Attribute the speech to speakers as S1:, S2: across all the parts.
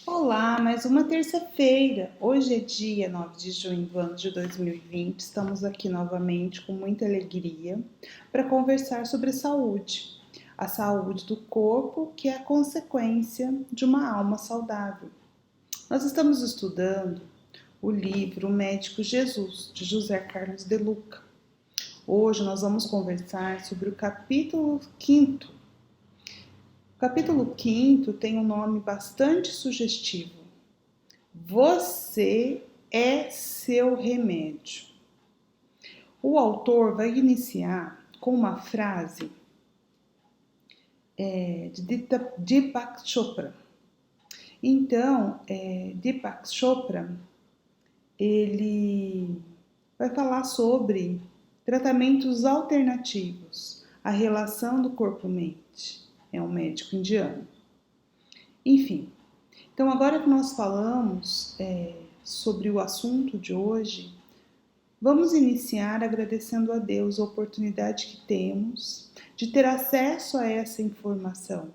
S1: Olá, mais uma terça-feira. Hoje é dia 9 de junho do ano de 2020. Estamos aqui novamente com muita alegria para conversar sobre saúde. A saúde do corpo, que é a consequência de uma alma saudável. Nós estamos estudando o livro O Médico Jesus, de José Carlos de Luca. Hoje nós vamos conversar sobre o capítulo 5. O capítulo 5 tem um nome bastante sugestivo. Você é seu remédio. O autor vai iniciar com uma frase de Deepak Chopra. Então, Deepak Chopra, ele vai falar sobre tratamentos alternativos, a relação do corpo-mente. É um médico indiano. Enfim, então agora que nós falamos sobre o assunto de hoje, vamos iniciar agradecendo a Deus a oportunidade que temos de ter acesso a essa informação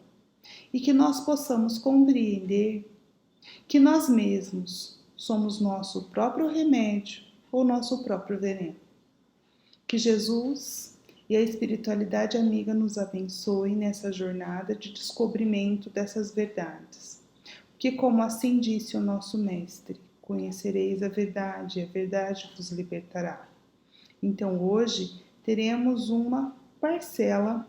S1: e que nós possamos compreender que nós mesmos somos nosso próprio remédio ou nosso próprio veneno. Que Jesus e a espiritualidade amiga nos abençoem nessa jornada de descobrimento dessas verdades. Que, como assim disse o nosso mestre, conhecereis a verdade e a verdade vos libertará. Então hoje teremos uma parcela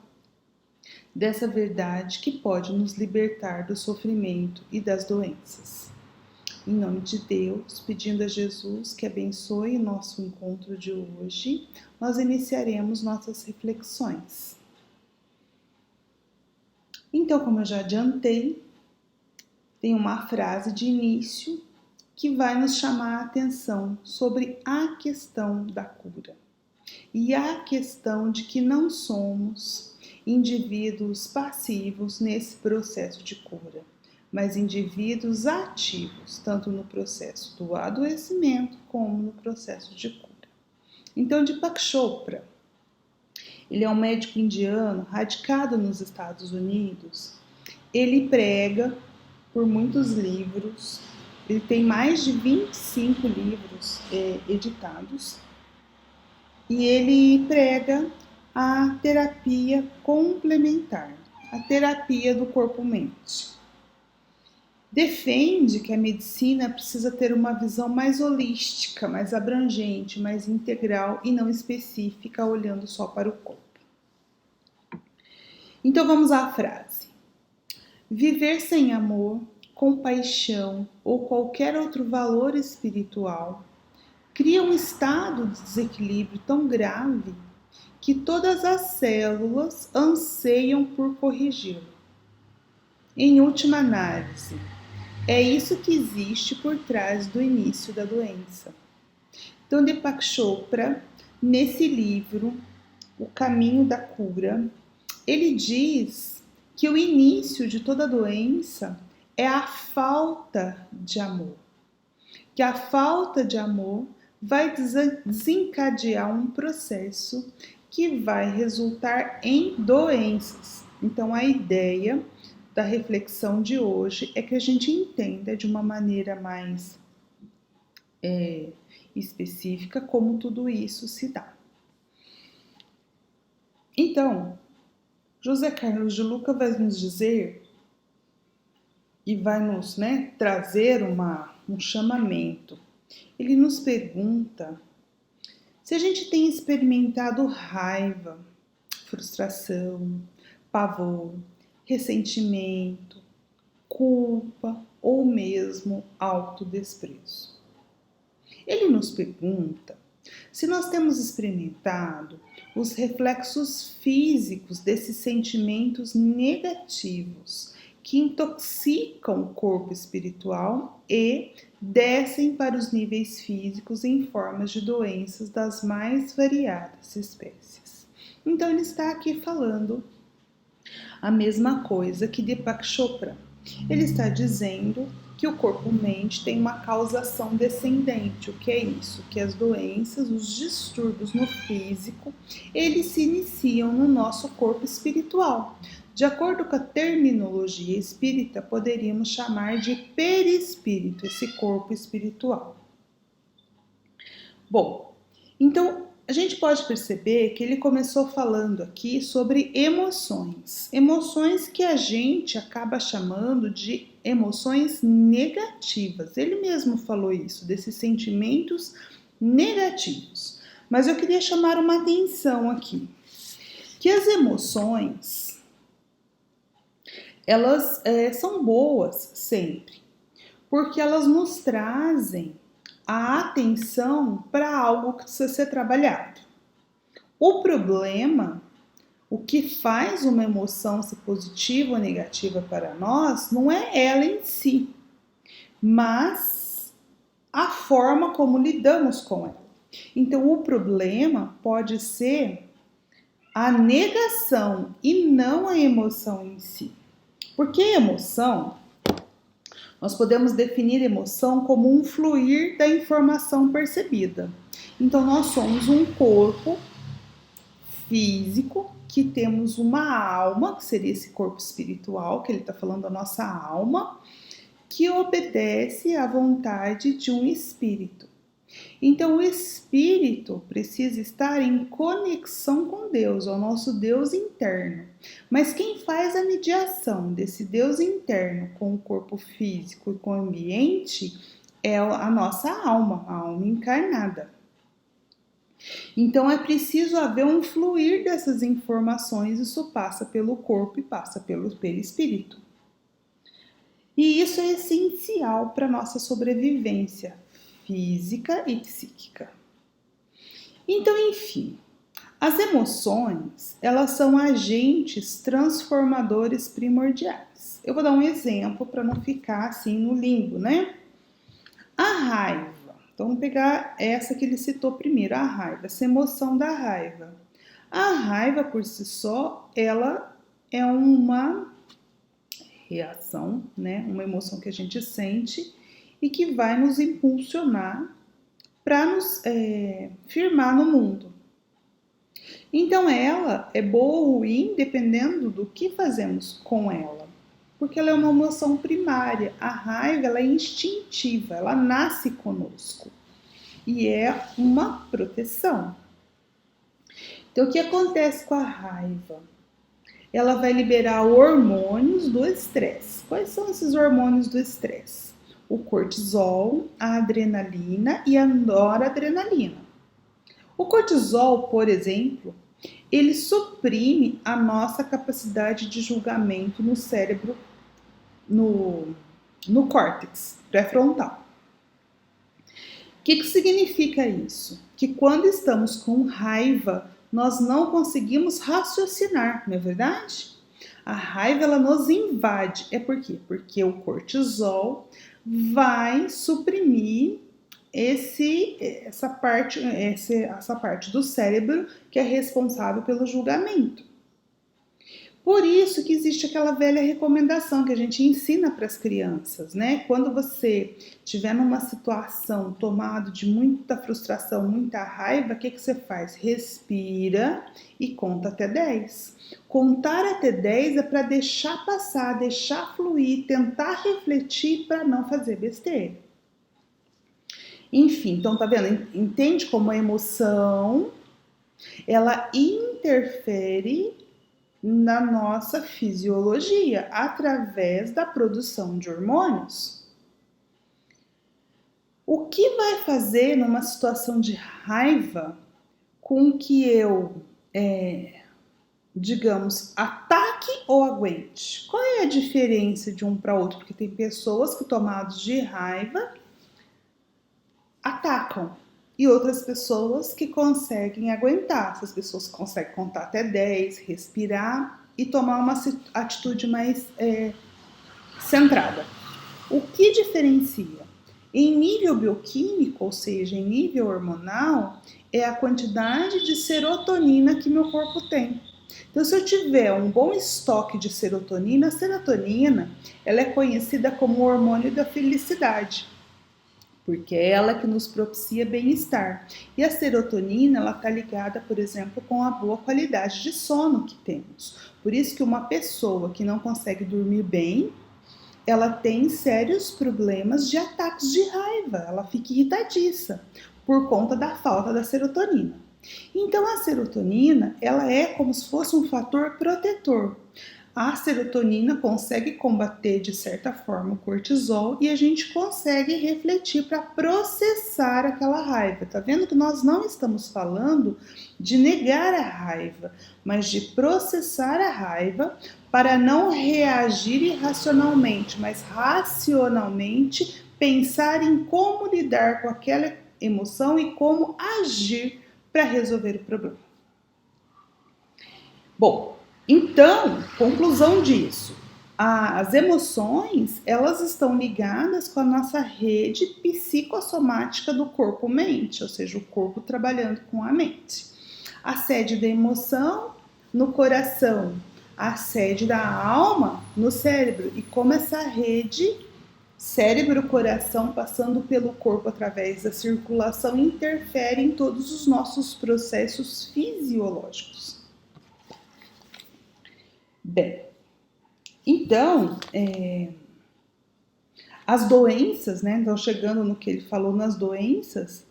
S1: dessa verdade que pode nos libertar do sofrimento e das doenças. Em nome de Deus, pedindo a Jesus que abençoe o nosso encontro de hoje, nós iniciaremos nossas reflexões. Então, como eu já adiantei, tem uma frase de início que vai nos chamar a atenção sobre a questão da cura e a questão de que não somos indivíduos passivos nesse processo de cura, mas indivíduos ativos, tanto no processo do adoecimento como no processo de cura. Então, Deepak Chopra, ele é um médico indiano radicado nos Estados Unidos. Ele prega por muitos livros, ele tem mais de 25 livros editados, e ele prega a terapia complementar, a terapia do corpo-mente. Defende que a medicina precisa ter uma visão mais holística, mais abrangente, mais integral e não específica, olhando só para o corpo. Então vamos à frase. Viver sem amor, compaixão ou qualquer outro valor espiritual cria um estado de desequilíbrio tão grave que todas as células anseiam por corrigi-lo. Em última análise, é isso que existe por trás do início da doença. Então, Deepak Chopra, nesse livro, O Caminho da Cura, ele diz que o início de toda doença é a falta de amor. Que a falta de amor vai desencadear um processo que vai resultar em doenças. Então, a ideia da reflexão de hoje é que a gente entenda de uma maneira mais específica como tudo isso se dá. Então, José Carlos de Luca vai nos dizer e vai nos trazer um chamamento. Ele nos pergunta se a gente tem experimentado raiva, frustração, pavor, ressentimento, culpa ou mesmo autodesprezo. Ele nos pergunta se nós temos experimentado os reflexos físicos desses sentimentos negativos que intoxicam o corpo espiritual e descem para os níveis físicos em formas de doenças das mais variadas espécies. Então ele está aqui falando a mesma coisa que Deepak Chopra. Ele está dizendo que o corpo-mente tem uma causação descendente. O que é isso? Que as doenças, os distúrbios no físico, eles se iniciam no nosso corpo espiritual, De acordo com a terminologia espírita, poderíamos chamar de perispírito, esse corpo espiritual. Bom, então a gente pode perceber que ele começou falando aqui sobre emoções. Emoções que a gente acaba chamando de emoções negativas. Ele mesmo falou isso, desses sentimentos negativos. Mas eu queria chamar uma atenção aqui, que as emoções elas são boas sempre, porque elas nos trazem a atenção para algo que precisa ser trabalhado. O problema, o que faz uma emoção ser positiva ou negativa para nós, não é ela em si, mas a forma como lidamos com ela. Então, o problema pode ser a negação e não a emoção em si. Porque emoção, nós podemos definir emoção como um fluir da informação percebida. Então, nós somos um corpo físico que temos uma alma, que seria esse corpo espiritual, que ele está falando da nossa alma, que obedece à vontade de um espírito. Então, o espírito precisa estar em conexão com Deus, o nosso Deus interno. Mas quem faz a mediação desse Deus interno com o corpo físico e com o ambiente é a nossa alma, a alma encarnada. Então, é preciso haver um fluir dessas informações, isso passa pelo corpo e passa pelo perispírito. E isso é essencial para a nossa sobrevivência física e psíquica. Então, enfim, as emoções, elas são agentes transformadores primordiais. Eu vou dar um exemplo para não ficar assim no limbo, né? A raiva. Então, vamos pegar essa que ele citou primeiro, a raiva, essa emoção da raiva. A raiva, por si só, ela é uma reação, né? Uma emoção que a gente sente e que vai nos impulsionar para nos firmar no mundo. Então ela é boa ou ruim dependendo do que fazemos com ela, porque ela é uma emoção primária. A raiva ela é instintiva, ela nasce conosco e é uma proteção. Então o que acontece com a raiva? Ela vai liberar hormônios do estresse. Quais são esses hormônios do estresse? O cortisol, a adrenalina e a noradrenalina. O cortisol, por exemplo, ele suprime a nossa capacidade de julgamento no cérebro, no córtex pré-frontal. O que significa isso? Que quando estamos com raiva, nós não conseguimos raciocinar, não é verdade? A raiva ela nos invade. É por quê? Porque o cortisol vai suprimir essa parte do cérebro que é responsável pelo julgamento. Por isso que existe aquela velha recomendação que a gente ensina para as crianças, né? Quando você estiver numa situação tomado de muita frustração, muita raiva, o que você faz? Respira e conta até 10. Contar até 10 é para deixar passar, deixar fluir, tentar refletir para não fazer besteira. Enfim, então tá vendo? Entende como a emoção, ela interfere na nossa fisiologia através da produção de hormônios. O que vai fazer numa situação de raiva com que eu, digamos, ataque ou aguente? Qual é a diferença de um para outro? Porque tem pessoas que, tomados de raiva, atacam. E outras pessoas que conseguem aguentar. Essas pessoas conseguem contar até 10, respirar e tomar uma atitude mais centrada. O que diferencia? Em nível bioquímico, ou seja, em nível hormonal, é a quantidade de serotonina que meu corpo tem. Então, se eu tiver um bom estoque de serotonina, a serotonina ela é conhecida como o hormônio da felicidade. porque é ela que nos propicia bem-estar. E a serotonina, ela está ligada, por exemplo, com a boa qualidade de sono que temos. Por isso que uma pessoa que não consegue dormir bem, ela tem sérios problemas de ataques de raiva, ela fica irritadiça por conta da falta da serotonina. Então a serotonina, ela é como se fosse um fator protetor. A serotonina consegue combater de certa forma o cortisol e a gente consegue refletir para processar aquela raiva. Tá vendo que nós não estamos falando de negar a raiva, mas de processar a raiva para não reagir irracionalmente, mas racionalmente pensar em como lidar com aquela emoção e como agir para resolver o problema. Bom, então, conclusão disso, as emoções, elas estão ligadas com a nossa rede psicossomática do corpo-mente, ou seja, o corpo trabalhando com a mente. A sede da emoção no coração, a sede da alma no cérebro, e como essa rede cérebro-coração passando pelo corpo através da circulação interfere em todos os nossos processos fisiológicos. Bem, então, as doenças, né? Então, chegando no que ele falou nas doenças,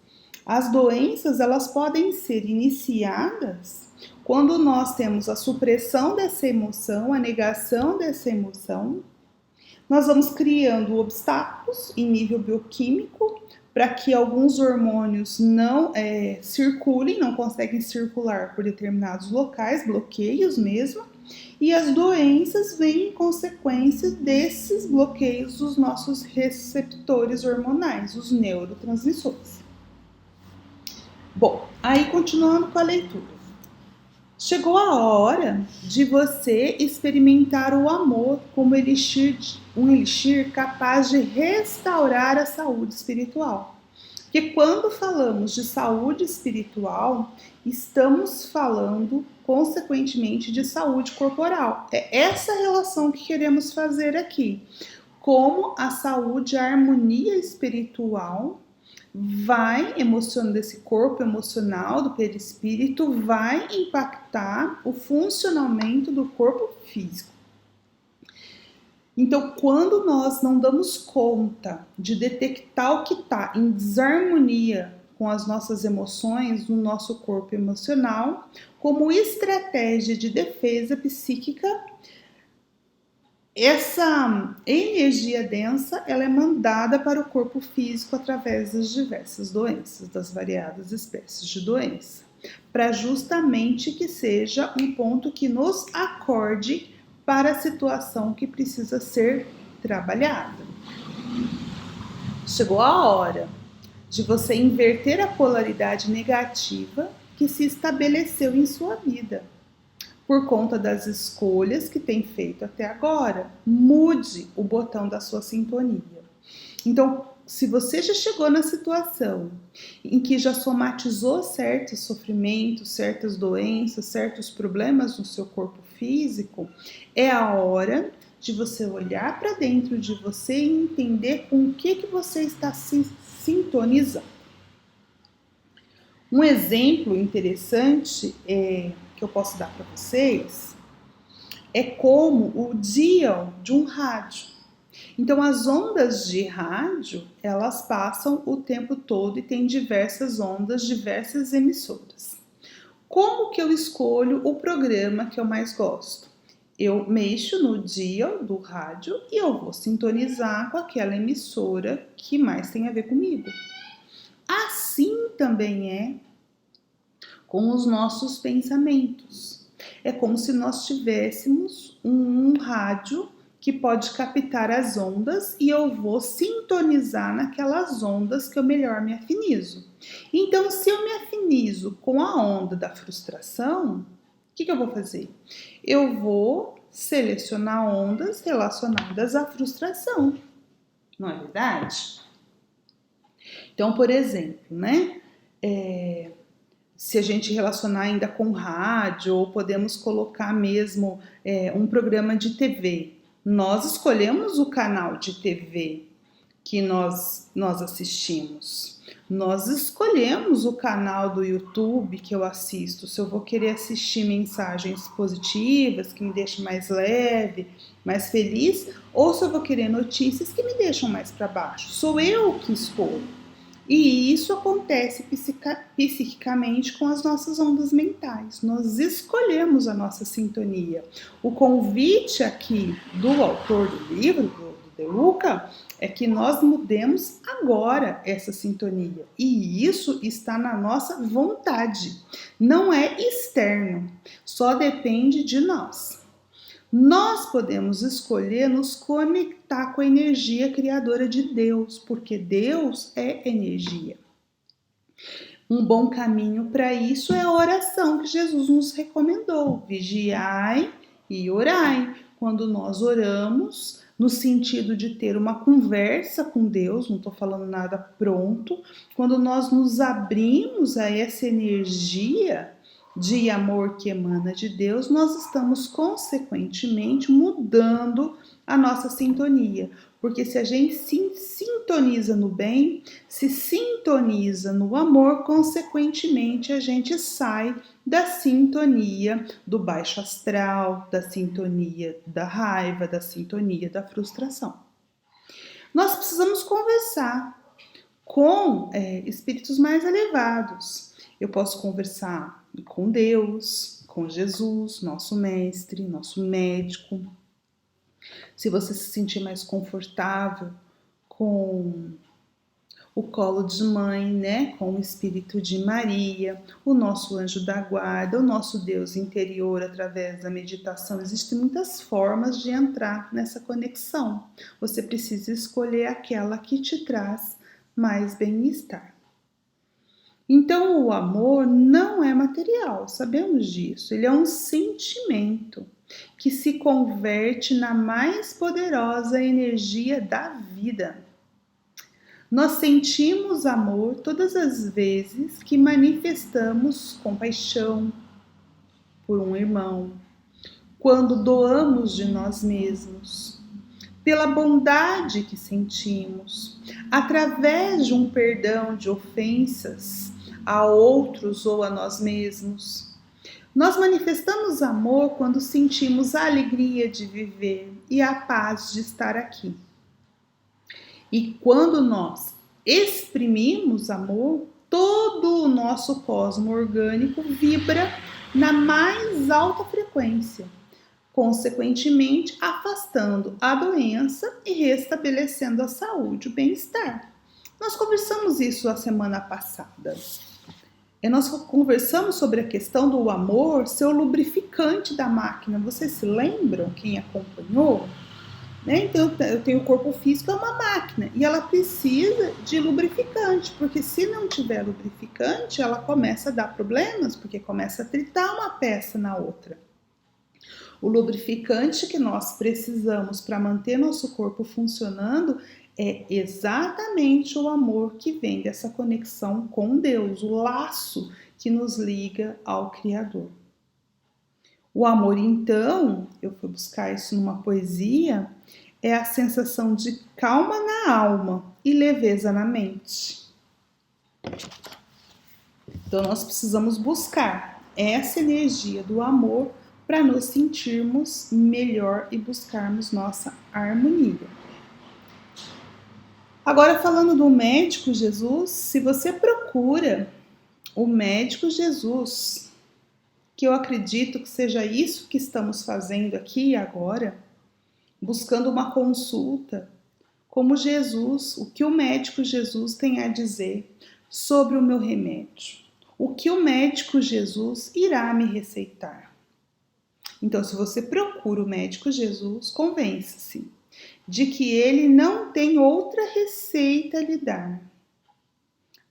S1: as doenças, elas podem ser iniciadas quando nós temos a supressão dessa emoção, a negação dessa emoção. Nós vamos criando obstáculos em nível bioquímico para que alguns hormônios não circulem, não conseguem circular por determinados locais, bloqueios mesmo, e as doenças vêm em consequência desses bloqueios dos nossos receptores hormonais, os neurotransmissores. Bom, aí continuando com a leitura. Chegou a hora de você experimentar o amor como um elixir capaz de restaurar a saúde espiritual. Porque quando falamos de saúde espiritual, estamos falando, consequentemente, de saúde corporal. É essa relação que queremos fazer aqui. Como a saúde, a harmonia espiritual vai emocionando esse corpo emocional do perispírito, vai impactar o funcionamento do corpo físico. Então, quando nós não damos conta de detectar o que está em desarmonia com as nossas emoções no nosso corpo emocional, como estratégia de defesa psíquica, essa energia densa, ela é mandada para o corpo físico através das diversas doenças, das variadas espécies de doença, para justamente que seja um ponto que nos acorde para a situação que precisa ser trabalhada. Chegou a hora de você inverter a polaridade negativa que se estabeleceu em sua vida, por conta das escolhas que tem feito até agora. Mude o botão da sua sintonia. Então, se você já chegou na situação em que já somatizou certos sofrimentos, certas doenças, certos problemas no seu corpo físico, é a hora de você olhar para dentro de você e entender com o que você está se sintonizando. Um exemplo interessante que eu posso dar para vocês é como o dial de um rádio. Então, as ondas de rádio, elas passam o tempo todo e tem diversas ondas, diversas emissoras. Como que eu escolho o programa que eu mais gosto? Eu mexo no dial do rádio e eu vou sintonizar com aquela emissora que mais tem a ver comigo. Assim também é com os nossos pensamentos. É como se nós tivéssemos um rádio que pode captar as ondas e eu vou sintonizar naquelas ondas que eu melhor me afinizo. Então, se eu me afinizo com a onda da frustração, o que eu vou fazer? Eu vou selecionar ondas relacionadas à frustração. Não é verdade? Então, por exemplo, né? Se a gente relacionar ainda com rádio, ou podemos colocar mesmo um programa de TV. Nós escolhemos o canal de TV que nós assistimos. Nós escolhemos o canal do YouTube que eu assisto, se eu vou querer assistir mensagens positivas, que me deixam mais leve, mais feliz, ou se eu vou querer notícias que me deixam mais para baixo. Sou eu que escolho. E isso acontece psiquicamente com as nossas ondas mentais. Nós escolhemos a nossa sintonia. O convite aqui do autor do livro, do De Luca, é que nós mudemos agora essa sintonia. E isso está na nossa vontade. Não é externo, só depende de nós. Nós podemos escolher nos conectar com a energia criadora de Deus, porque Deus é energia. Um bom caminho para isso é a oração que Jesus nos recomendou: vigiai e orai. Quando nós oramos, no sentido de ter uma conversa com Deus, não estou falando nada pronto, quando nós nos abrimos a essa energia de amor que emana de Deus, nós estamos consequentemente mudando a nossa sintonia. Porque se a gente se sintoniza no bem, se sintoniza no amor, consequentemente a gente sai da sintonia do baixo astral, da sintonia da raiva, da sintonia da frustração. Nós precisamos conversar com espíritos mais elevados. Eu posso conversar com Deus, com Jesus, nosso mestre, nosso médico. Se você se sentir mais confortável com o colo de mãe, né? Com o espírito de Maria, o nosso anjo da guarda, o nosso Deus interior através da meditação. Existem muitas formas de entrar nessa conexão. Você precisa escolher aquela que te traz mais bem-estar. Então, o amor não é material, sabemos disso. Ele é um sentimento que se converte na mais poderosa energia da vida. Nós sentimos amor todas as vezes que manifestamos compaixão por um irmão, quando doamos de nós mesmos, pela bondade que sentimos, através de um perdão de ofensas a outros ou a nós mesmos. Nós manifestamos amor quando sentimos a alegria de viver e a paz de estar aqui. E quando nós exprimimos amor, todo o nosso cosmo orgânico vibra na mais alta frequência, consequentemente afastando a doença e restabelecendo a saúde, o bem-estar. Nós conversamos isso a semana passada. Nós conversamos sobre a questão do amor ser o lubrificante da máquina. Vocês se lembram, quem acompanhou? Então, eu tenho o corpo físico, é uma máquina, e ela precisa de lubrificante, porque se não tiver lubrificante, ela começa a dar problemas, porque começa a tritar uma peça na outra. O lubrificante que nós precisamos para manter nosso corpo funcionando é exatamente o amor que vem dessa conexão com Deus, o laço que nos liga ao Criador. O amor, então, eu fui buscar isso numa poesia, é a sensação de calma na alma e leveza na mente. Então, nós precisamos buscar essa energia do amor para nos sentirmos melhor e buscarmos nossa harmonia. Agora, falando do médico Jesus, se você procura o médico Jesus, que eu acredito que seja isso que estamos fazendo aqui e agora, buscando uma consulta, como Jesus, o que o médico Jesus tem a dizer sobre o meu remédio, o que o médico Jesus irá me receitar. Então, se você procura o médico Jesus, convença-se de que ele não tem outra receita a lhe dar.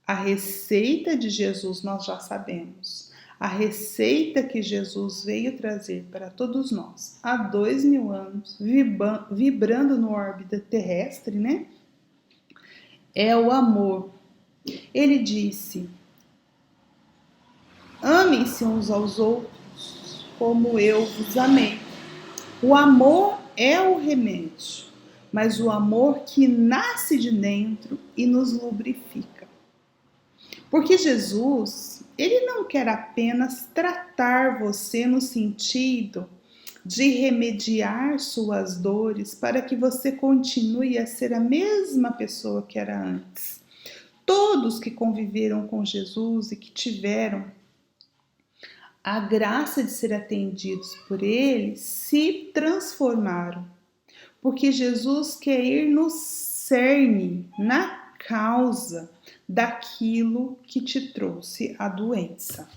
S1: A receita de Jesus nós já sabemos. A receita que Jesus veio trazer para todos nós há 2000 anos, vibrando no órbita terrestre, né? É o amor. Ele disse: amem-se uns aos outros como eu vos amei. O amor é o remédio. mas o amor que nasce de dentro e nos lubrifica. Porque Jesus, ele não quer apenas tratar você no sentido de remediar suas dores para que você continue a ser a mesma pessoa que era antes. Todos que conviveram com Jesus e que tiveram a graça de ser atendidos por ele se transformaram. Porque Jesus quer ir no cerne, na causa daquilo que te trouxe a doença.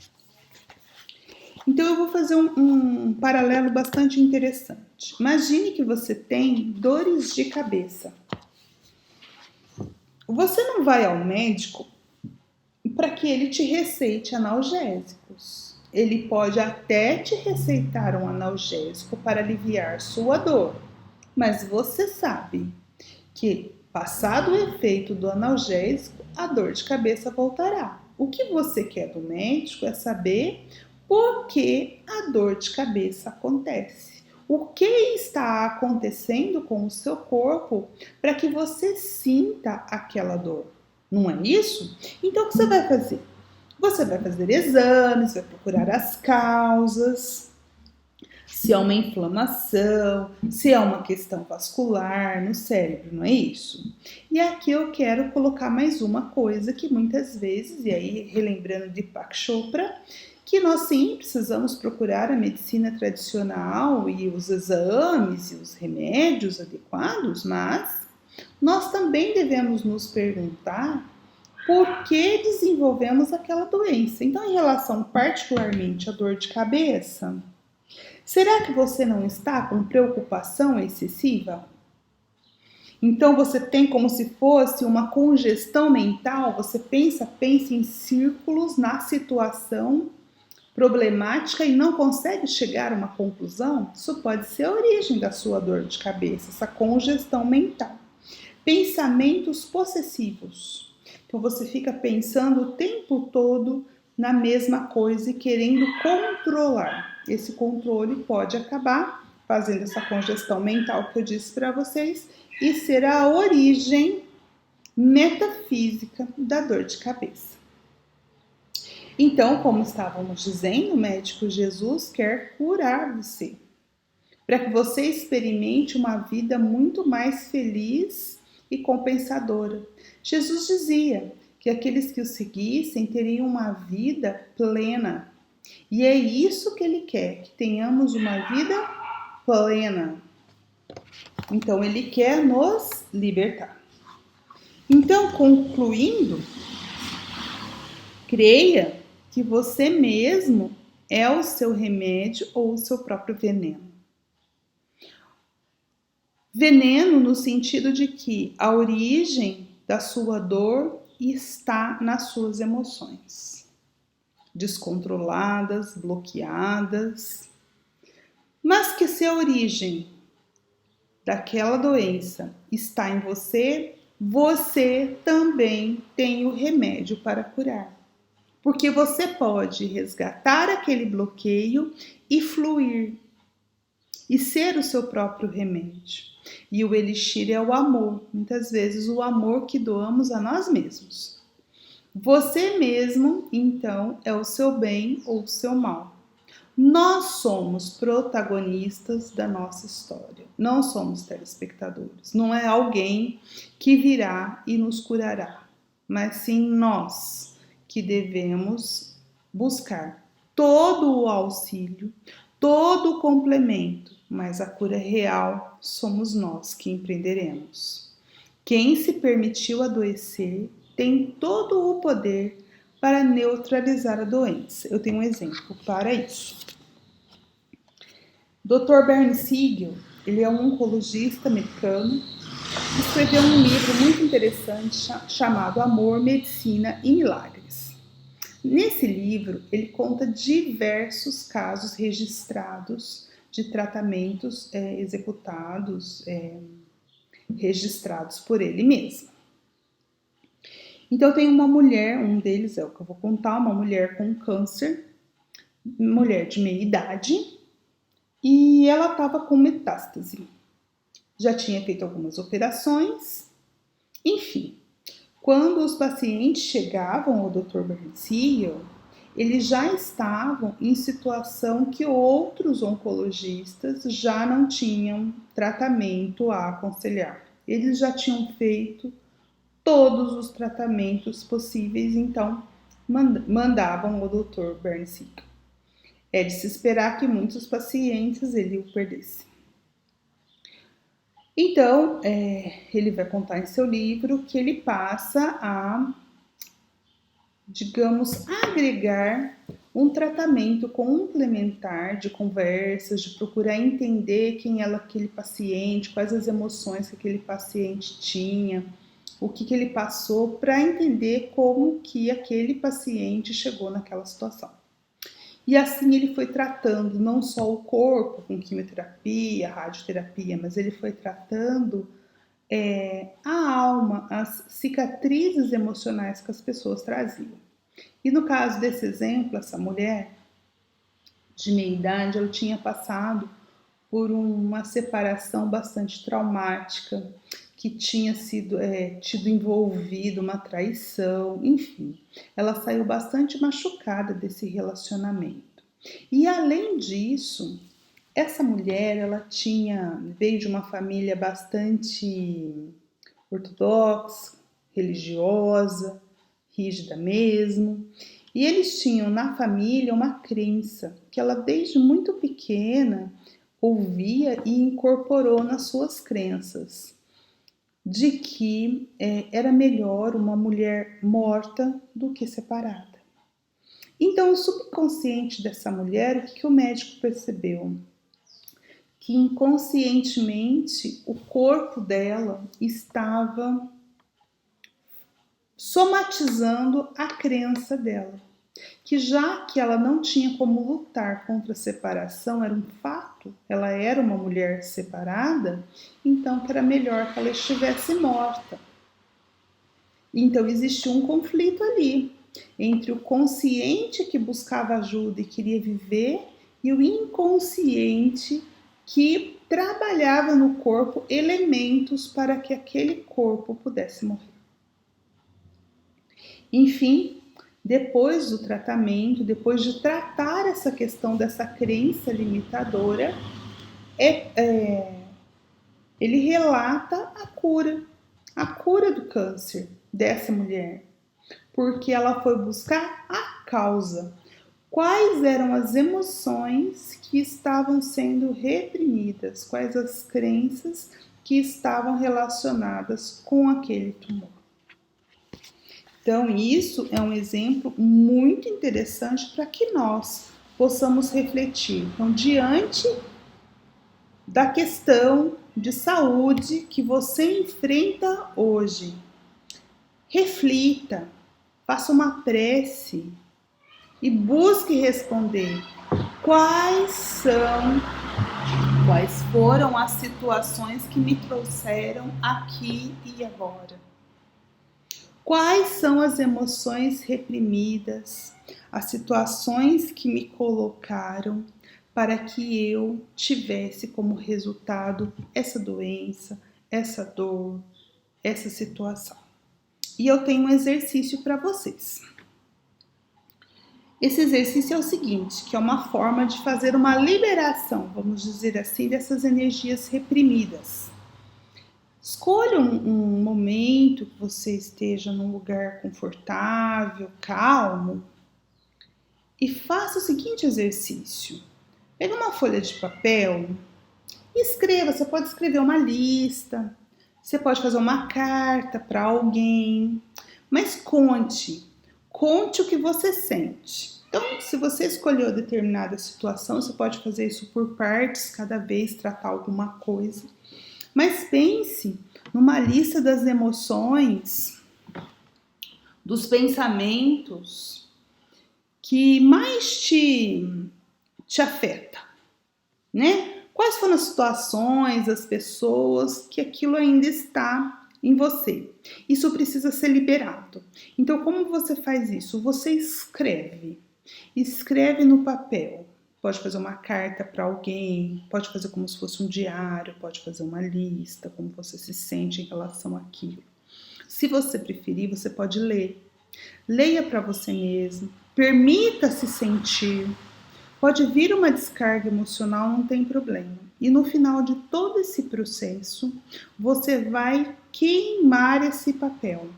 S1: Então eu vou fazer um paralelo bastante interessante. Imagine que você tem dores de cabeça. Você não vai ao médico para que ele te receite analgésicos. Ele pode até te receitar um analgésico para aliviar sua dor, mas você sabe que, passado o efeito do analgésico, a dor de cabeça voltará. O que você quer do médico é saber por que a dor de cabeça acontece. O que está acontecendo com o seu corpo para que você sinta aquela dor? Não é isso? Então, o que você vai fazer? Você vai fazer exames, vai procurar as causas, se é uma inflamação, se é uma questão vascular no cérebro, não é isso? E aqui eu quero colocar mais uma coisa que muitas vezes, e aí relembrando de Deepak Chopra, que nós sim precisamos procurar a medicina tradicional e os exames e os remédios adequados, mas nós também devemos nos perguntar por que desenvolvemos aquela doença. Então, em relação particularmente à dor de cabeça, será que você não está com preocupação excessiva? Então você tem como se fosse uma congestão mental, você pensa em círculos na situação problemática e não consegue chegar a uma conclusão? Isso pode ser a origem da sua dor de cabeça, essa congestão mental. Pensamentos possessivos. Então você fica pensando o tempo todo na mesma coisa e querendo controlar. Esse controle pode acabar fazendo essa congestão mental que eu disse para vocês e ser a origem metafísica da dor de cabeça. Então, como estávamos dizendo, o médico Jesus quer curar você, para que você experimente uma vida muito mais feliz e compensadora. Jesus dizia que aqueles que o seguissem teriam uma vida plena. E é isso que ele quer, que tenhamos uma vida plena. Então, ele quer nos libertar. Então, concluindo, creia que você mesmo é o seu remédio ou o seu próprio veneno. Veneno no sentido de que a origem da sua dor está nas suas emoções, descontroladas, bloqueadas, mas que se a origem daquela doença está em você, você também tem o remédio para curar. Porque você pode resgatar aquele bloqueio e fluir e ser o seu próprio remédio. E o elixir é o amor, muitas vezes o amor que doamos a nós mesmos. Você mesmo, então, é o seu bem ou o seu mal. Nós somos protagonistas da nossa história, não somos telespectadores. Não é alguém que virá e nos curará, mas sim nós que devemos buscar todo o auxílio, todo o complemento, mas a cura real somos nós que empreenderemos. Quem se permitiu adoecer tem todo o poder para neutralizar a doença. Eu tenho um exemplo para isso. Dr. Bernie Siegel, ele é um oncologista americano, que escreveu um livro muito interessante chamado Amor, Medicina e Milagres. Nesse livro, ele conta diversos casos registrados de tratamentos executados, registrados por ele mesmo. Então tem uma mulher, um deles é o que eu vou contar, uma mulher com câncer, mulher de meia idade, e ela estava com metástase. já tinha feito algumas operações, enfim. Quando os pacientes chegavam ao Dr. Bernseal, eles já estavam em situação que outros oncologistas já não tinham tratamento a aconselhar. Eles já tinham feito todos os tratamentos possíveis, então mandavam o Dr. Bernseal. É de se esperar que muitos pacientes ele o perdesse. Então, ele vai contar em seu livro que ele passa a, digamos, agregar um tratamento complementar de conversas, de procurar entender quem era aquele paciente, quais as emoções que aquele paciente tinha, o que ele passou, para entender como que aquele paciente chegou naquela situação. E assim ele foi tratando não só o corpo com quimioterapia, radioterapia, mas ele foi tratando a alma, as cicatrizes emocionais que as pessoas traziam. E no caso desse exemplo, essa mulher de meia idade, ela tinha passado por uma separação bastante traumática, que tinha sido tido envolvido uma traição, enfim, ela saiu bastante machucada desse relacionamento. E além disso, essa mulher, ela veio de uma família bastante ortodoxa, religiosa, rígida mesmo, e eles tinham na família uma crença que ela desde muito pequena ouvia e incorporou nas suas crenças, de que era melhor uma mulher morta do que separada. Então, o subconsciente dessa mulher, o que o médico percebeu? Que inconscientemente o corpo dela estava somatizando a crença dela, que já que ela não tinha como lutar contra a separação, era um fato, ela era uma mulher separada, então que era melhor que ela estivesse morta. Então existia um conflito ali, entre o consciente que buscava ajuda e queria viver, e o inconsciente que trabalhava no corpo elementos para que aquele corpo pudesse morrer. Enfim, depois do tratamento, depois de tratar essa questão dessa crença limitadora, ele relata a cura do câncer dessa mulher, porque ela foi buscar a causa. Quais eram as emoções que estavam sendo reprimidas? Quais as crenças que estavam relacionadas com aquele tumor? Então, isso é um exemplo muito interessante para que nós possamos refletir. Então, diante da questão de saúde que você enfrenta hoje, reflita, faça uma prece e busque responder quais foram as situações que me trouxeram aqui e agora. Quais são as emoções reprimidas, as situações que me colocaram para que eu tivesse como resultado essa doença, essa dor, essa situação. E eu tenho um exercício para vocês. Esse exercício é o seguinte, que é uma forma de fazer uma liberação, vamos dizer assim, dessas energias reprimidas. Escolha um momento que você esteja num lugar confortável, calmo, e faça o seguinte exercício. Pega uma folha de papel e escreva. Você pode escrever uma lista, você pode fazer uma carta para alguém, mas conte o que você sente. Então, se você escolheu determinada situação, você pode fazer isso por partes, cada vez tratar alguma coisa. Mas pense numa lista das emoções, dos pensamentos que mais te afeta, né? Quais foram as situações, as pessoas que aquilo ainda está em você? Isso precisa ser liberado. Então, como você faz isso? Você escreve no papel. pode fazer uma carta para alguém, pode fazer como se fosse um diário, pode fazer uma lista, como você se sente em relação àquilo. Se você preferir, você pode ler. Leia para você mesmo, permita-se sentir. Pode vir uma descarga emocional, não tem problema. E no final de todo esse processo, você vai queimar esse papel.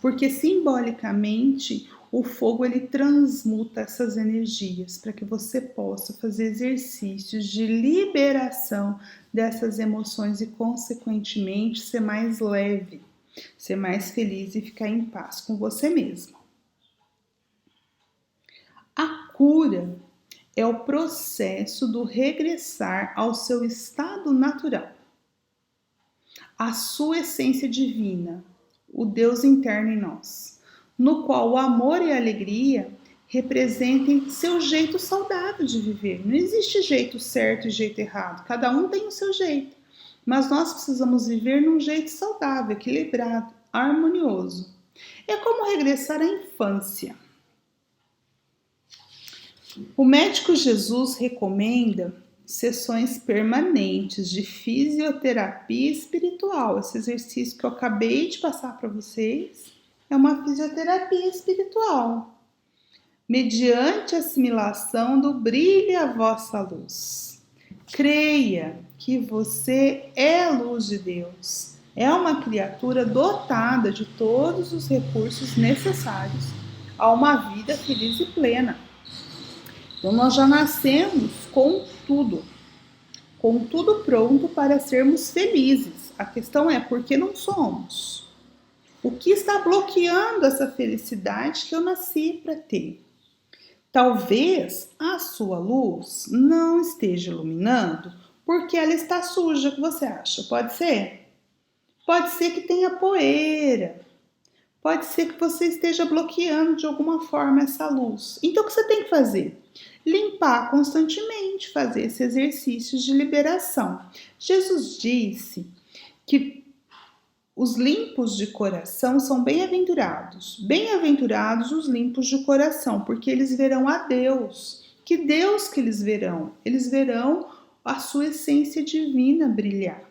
S1: Porque simbolicamente, o fogo ele transmuta essas energias para que você possa fazer exercícios de liberação dessas emoções e, consequentemente, ser mais leve, ser mais feliz e ficar em paz com você mesmo. A cura é o processo do regressar ao seu estado natural, a sua essência divina, o Deus interno em nós, no qual o amor e a alegria representem seu jeito saudável de viver. Não existe jeito certo e jeito errado, cada um tem o seu jeito, mas nós precisamos viver num jeito saudável, equilibrado, harmonioso. É como regressar à infância. O médico Jesus recomenda sessões permanentes de fisioterapia espiritual. Esse exercício que eu acabei de passar para vocês é uma fisioterapia espiritual, mediante a assimilação do brilho a vossa luz. Creia que você é a luz de Deus, é uma criatura dotada de todos os recursos necessários a uma vida feliz e plena. Então, nós já nascemos com tudo pronto para sermos felizes. A questão é por que não somos? O que está bloqueando essa felicidade que eu nasci para ter? Talvez a sua luz não esteja iluminando porque ela está suja, o que você acha? Pode ser? Pode ser que tenha poeira. Pode ser que você esteja bloqueando de alguma forma essa luz. Então, o que você tem que fazer? Limpar constantemente, fazer esses exercícios de liberação. Jesus disse que os limpos de coração são bem-aventurados. Bem-aventurados os limpos de coração, porque eles verão a Deus. Que Deus que eles verão? Eles verão a sua essência divina brilhar.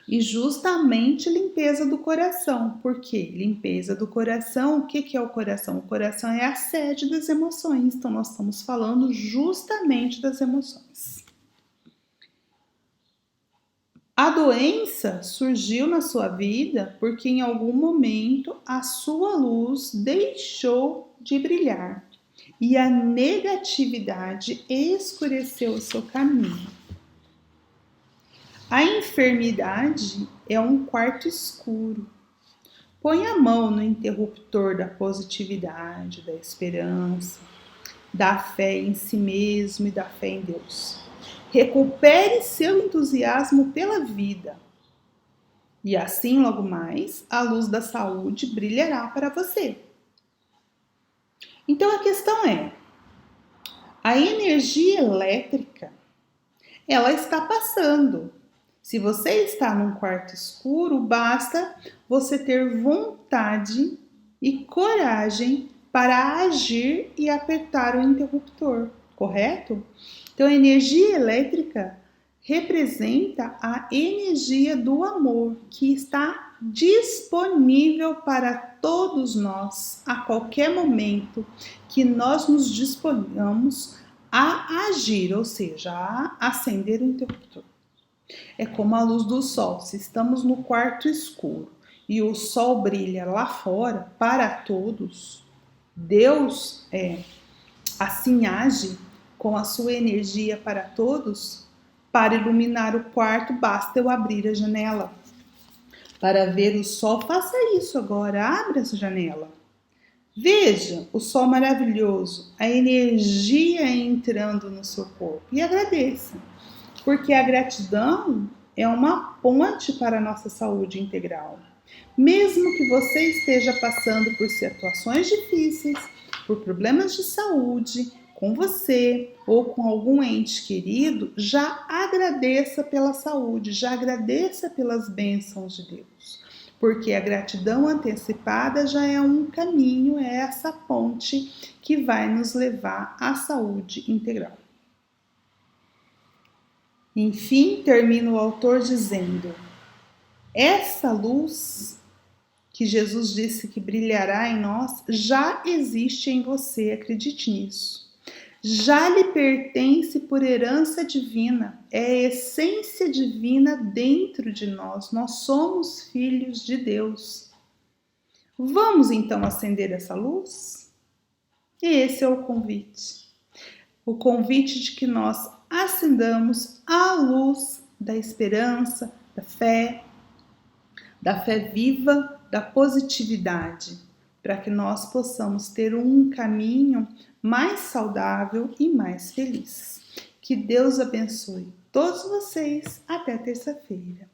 S1: E justamente limpeza do coração. Por quê? Limpeza do coração, o que é o coração? O coração é a sede das emoções. Então, nós estamos falando justamente das emoções. A doença surgiu na sua vida porque em algum momento a sua luz deixou de brilhar e a negatividade escureceu o seu caminho. A enfermidade é um quarto escuro. Põe a mão no interruptor da positividade, da esperança, da fé em si mesmo e da fé em Deus. Recupere seu entusiasmo pela vida. E assim, logo mais, a luz da saúde brilhará para você. Então, a questão é, a energia elétrica, ela está passando. Se você está num quarto escuro, basta você ter vontade e coragem para agir e apertar o interruptor, correto? Então, a energia elétrica representa a energia do amor que está disponível para todos nós a qualquer momento que nós nos disponhamos a agir, ou seja, a acender o interruptor. É como a luz do sol. Se estamos no quarto escuro e o sol brilha lá fora para todos, Deus assim age com a sua energia para todos. Para iluminar o quarto, basta eu abrir a janela. Para ver o sol, faça isso agora. Abra essa janela. Veja o sol maravilhoso, a energia entrando no seu corpo e agradeça. Porque a gratidão é uma ponte para a nossa saúde integral. Mesmo que você esteja passando por situações difíceis, por problemas de saúde, com você ou com algum ente querido, já agradeça pela saúde, já agradeça pelas bênçãos de Deus. porque a gratidão antecipada já é um caminho, é essa ponte que vai nos levar à saúde integral. Enfim, termina o autor dizendo: essa luz que Jesus disse que brilhará em nós já existe em você, acredite nisso. Já lhe pertence por herança divina, é a essência divina dentro de nós, nós somos filhos de Deus. Vamos então acender essa luz? E esse é o convite de que nós acendamos a luz da esperança, da fé viva, da positividade, para que nós possamos ter um caminho mais saudável e mais feliz. Que Deus abençoe todos vocês. Até terça-feira.